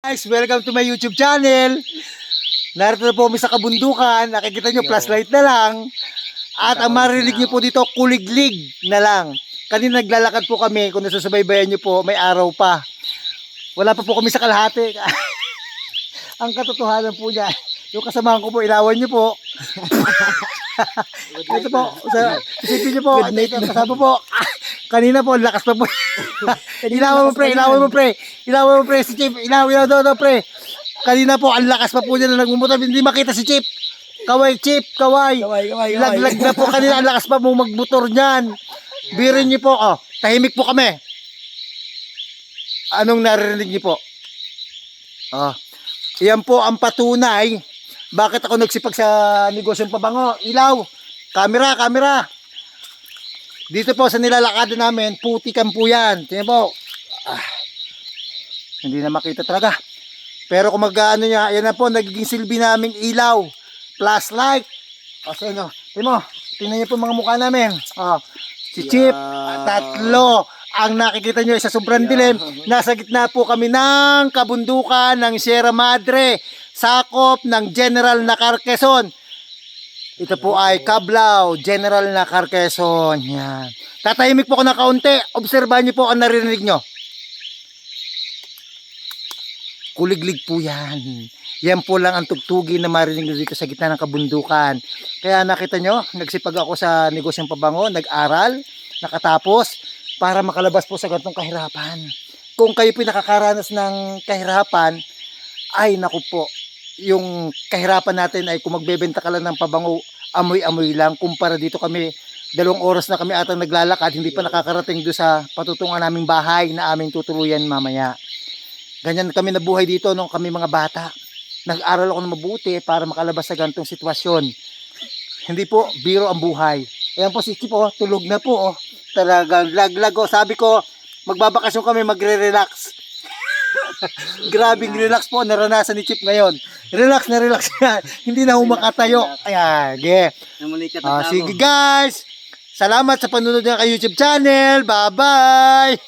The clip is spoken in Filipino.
Guys, welcome to my YouTube channel. Narito na po kami sa kabundukan. Nakikita nyo, flashlight na lang. At ang marinig nyo po dito, kuliglig na lang. Kanina naglalakad po kami. Kung nasusubaybayan nyo po, may araw pa. Wala pa po kami sa kalahati. Ang katotohanan po niya, yung kasamahan ko po, ilawan nyo po. Ito po, isipin nyo po, ito, kasama po. Kanina po, lakas pa po. Ilawan mo pre, si Chip. Ilawan daw, pre. Kanina po, ang lakas pa po niya na nagmumutor. Hindi makita si Chip. Kaway, Chip, kaway. Laglag na po kanina, ang lakas pa po magmotor niyan. Birin niyo po, tahimik po kami. Anong narinig niyo po? Iyan po ang patunay. Bakit ako nagsipag sa negosyong pabango? Ilaw, camera. Dito po sa nilalakad namin, putikan po yan. Tingnan po. Hindi na makita talaga. Pero kung mag-ano niya, yan na po, nagiging silbi naming ilaw. Flashlight. Kasi ano, tingnan niyo po mga mukha namin. Si Chip, tatlo. Ang nakikita nyo sa sobrang dilim. Nasa gitna po kami ng kabundukan ng Sierra Madre. Sakop ng General Nakar, Quezon. Ito po ay Cablao, General Nakar, Quezon. Yan. Tatahimik po ako na kaunti. Obserbahan niyo po ang narinig nyo. Kuliglig po yan. Yan po lang ang tugtugi na marinig nyo dito sa gitna ng kabundukan. Kaya nakita nyo, nagsipag ako sa negosyong pabango, nag-aral, nakatapos, para makalabas po sa ganitong kahirapan. Kung kayo po nakakaranas ng kahirapan, ay naku po, yung kahirapan natin ay kung magbebenta ka lang ng pabango, amoy-amoy lang. Kumpara dito kami, 2 oras na kami atang naglalakad, hindi pa nakakarating doon sa patutungan naming bahay na aming tutuluyan mamaya. Ganyan kami nabuhay dito nung kami mga bata. Nag-aral ako ng mabuti para makalabas sa ganitong sitwasyon. Hindi po, biro ang buhay. Ayan po si Chip, tulog na po. Talagang laglag. Sabi ko, magbabakasyon kami, magre-relax. Grabing relax po naranasan ni Chip ngayon. Relax na. Hindi na humakatayo. Ayan, sige guys. Salamat sa panunod ng YouTube channel. Bye-bye.